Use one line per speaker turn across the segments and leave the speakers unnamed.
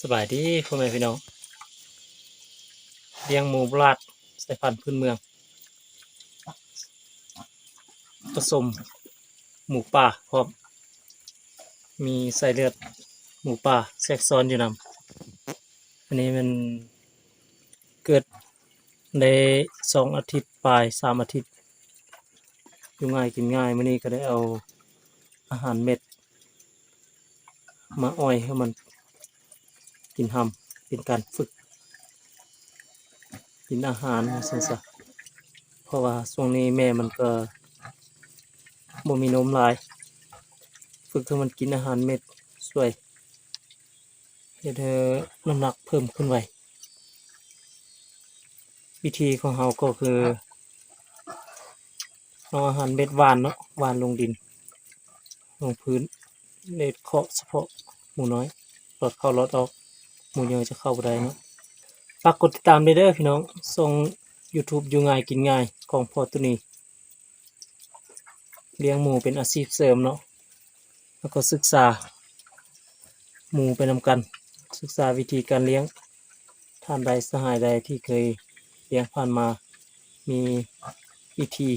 สบายดีพ่อแม่พี่น้องเลี้ยงหมูบลาดสายพันธุ์พื้นเมืองผสมหมูป่าพร้อมมีสายเลือดหมูป่าแทรกซ้อนอยู่นำอันนี้มันเกิดใน2 อาทิตย์ปลาย3 อาทิตย์อยู่ง่ายกินง่ายมื้อนี้ก็ได้เอาอาหารเม็ดมาอ้อยให้มันกินหำเป็นการฝึกกินอาหารซั่นซะเพราะว่าช่วงนี้แม่มันก็บ่มีนมหลายฝึกให้มันกินอาหารเม็ดช่วยเฮ็ดให้น้ำหนักเพิ่มขึ้นไววิธีของเราก็คือเอาอาหารเม็ดหวานเนาะหวานลงดินลงพื้นเล็ดเคาะเฉพาะหมูน้อยหลอดเข้าหลอดออกหมูเยอะจะเข้าบ่ได้เนาะฝากกดติดตามด้วยเด้อพี่น้องส่ง YouTube อยู่ง่ายกินง่ายของพ่อตุนีเลี้ยงหมูเป็นอาชีพเสริมเนาะแล้วก็ศึกษาหมูไปนำกันศึกษาวิธีการเลี้ยงท่านใดสหายใดที่เคยเลี้ยงผ่านมามีวิธี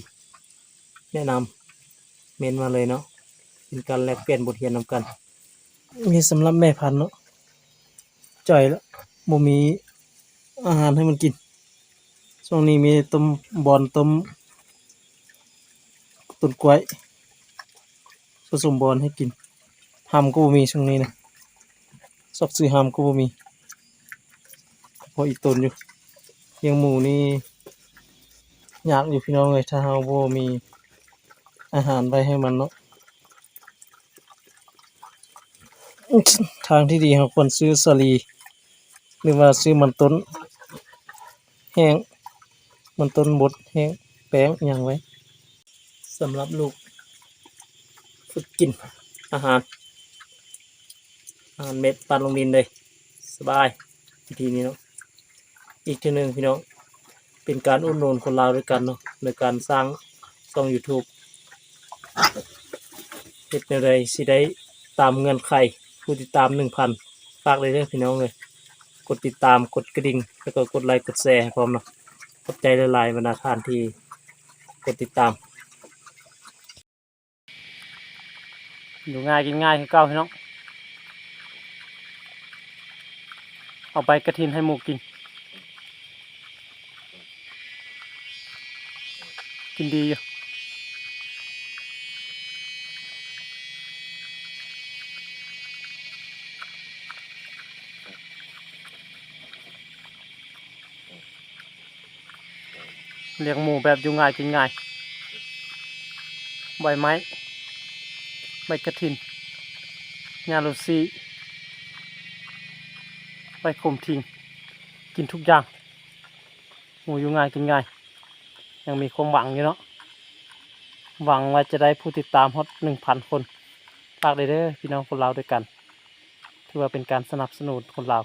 แนะนำเมนมาเลยเนาะเป็นการแลกเปลี่ยนบทเรียนนำกันนี่สำหรับแม่พันธุ์เนาะจ่อยแล้วบ่มีอาหารให้มันกินช่วงนี้มีต้มบอนต้มต้นกล้วยผสมบอนให้กินหำก็บ่มีช่วงนี้นะซอกซื้อหำก็บ่มีพออีกตนอยู่เลี้ยงหมูนี่ยากอยู่พี่น้องเอ้ยถ้าเฮาบ่มีอาหารไว้ให้มันเนาะทางที่ดีเราควรซื้อสาลีหรือว่าซื้อมันต้นแห้งมันต้นบดแห้งแป้งอิหยังไว้สำหรับลูกฝึกกินอาหารเม็ดปั่นลงดินเลยสบายวิธีนี้เนาะอีกทีหนึ่งพี่น้องเป็นการอุดหนุนคนลาวด้วยกันเนาะในการสร้างช่อง YouTube เฮ็ดแนวใดสิได้ตามเงื่อนไขผู้ติดตาม 1,000 ฝากเลยเด้อพี่น้องเลยกดติดตามกดกระดิ่งแล้วก็กดไลค์กดแชร์ให้พร้อมเนาะขอบใจหลายๆบรรดาท่านที่กดติดตามอยู่ง่ายกินง่ายคือเก่าพี่น้องเอาไปกระทินให้หมูกินดีอยู่เลี้ยงหมูแบบอยู่ง่ายกินง่ายใบไม้ใบกระถินหญ้าโรซีใบขมทิ้งกินทุกอย่างหมูอยู่ง่ายกินง่ายยังมีความหวังอยู่เนาะหวังว่าจะได้ผู้ติดตามฮอต 1,000 คนฝากเลยเด้อพี่น้องคนลาวด้วยกันถือว่าเป็นการสนับสนุนคนลาว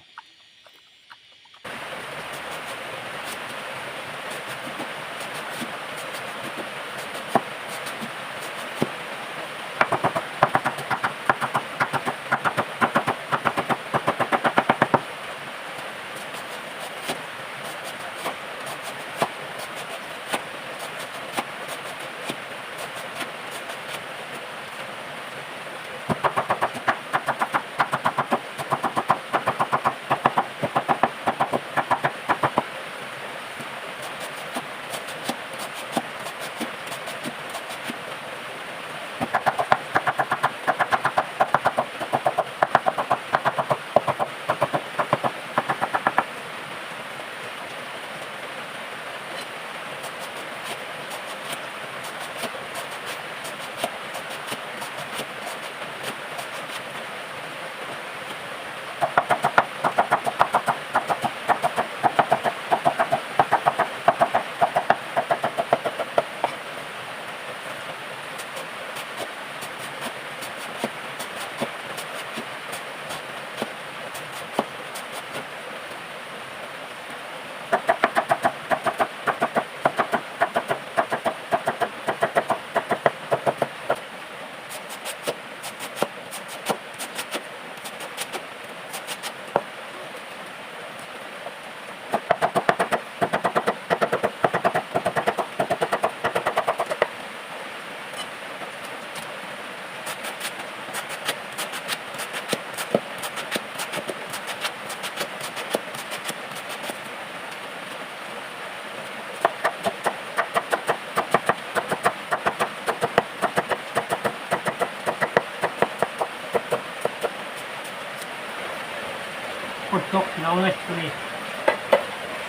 นตกพี่น้องเอ้ยตัวนี้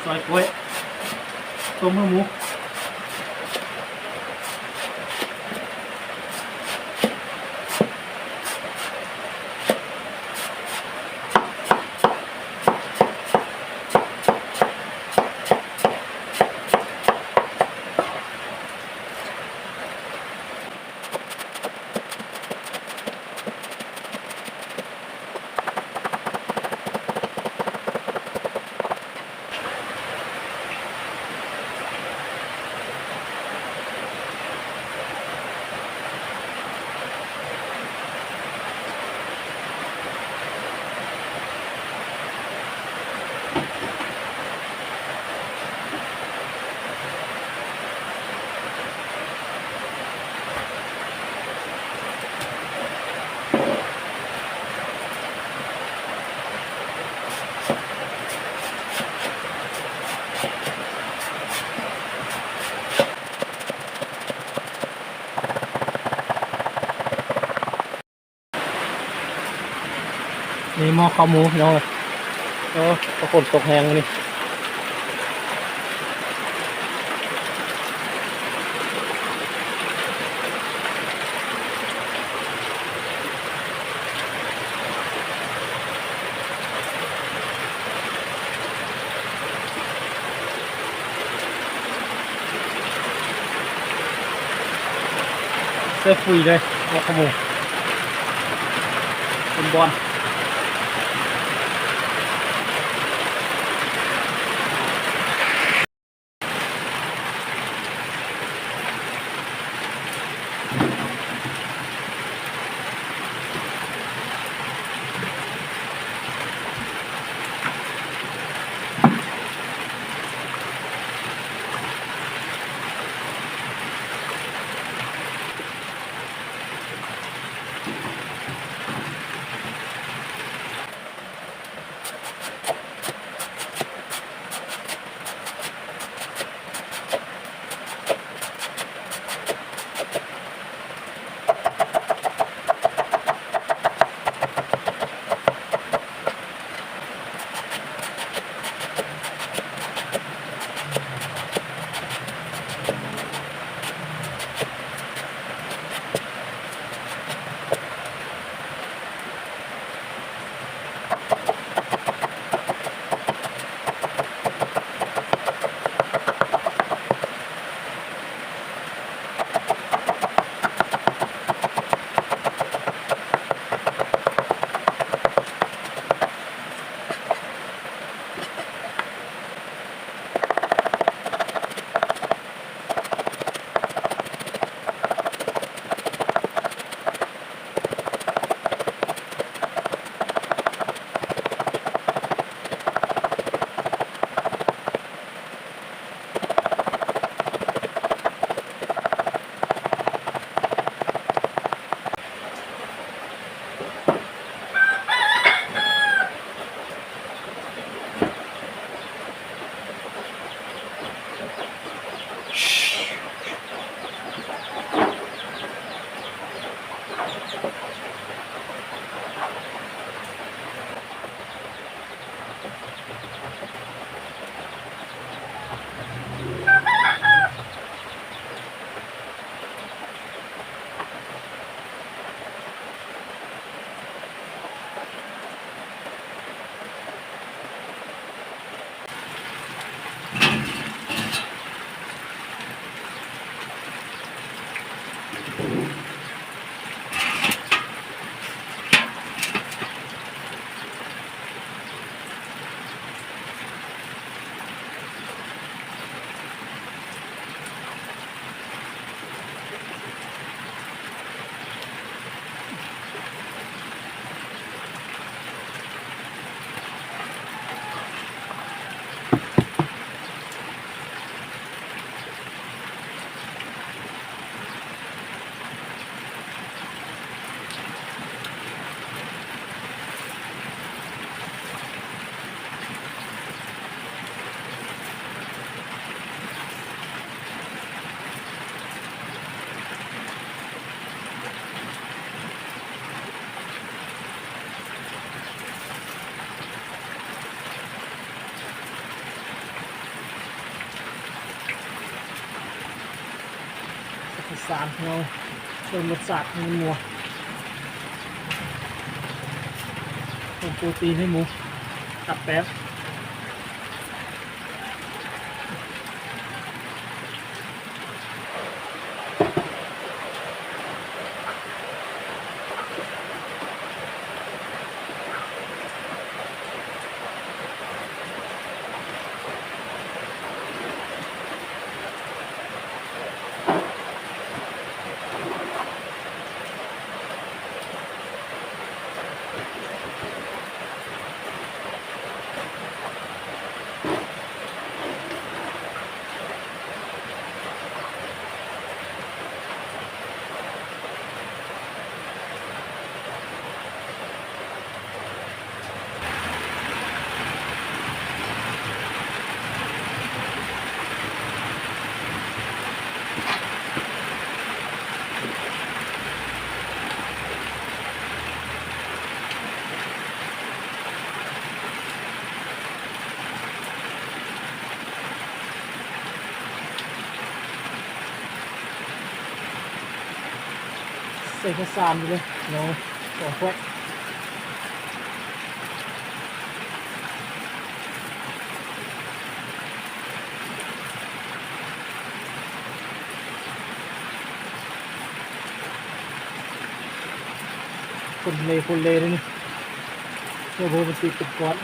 ซอยกล้วยต้มมือหมูนี่หม้อข้าวหมูพี่น้องปรากฏตกแหงนี่เสื้อฟุยเลยหม้อข้าวหมูเป็นบอล สารเราเพิ่มรสชาติให้มันนัวเพิ่มโปรตีนให้หมูตัดแป๊บใส่ข้าวสารไปเลยเนาะ2 ขวดคนเลยนี่เดี๋ยวมันติดกับก้อน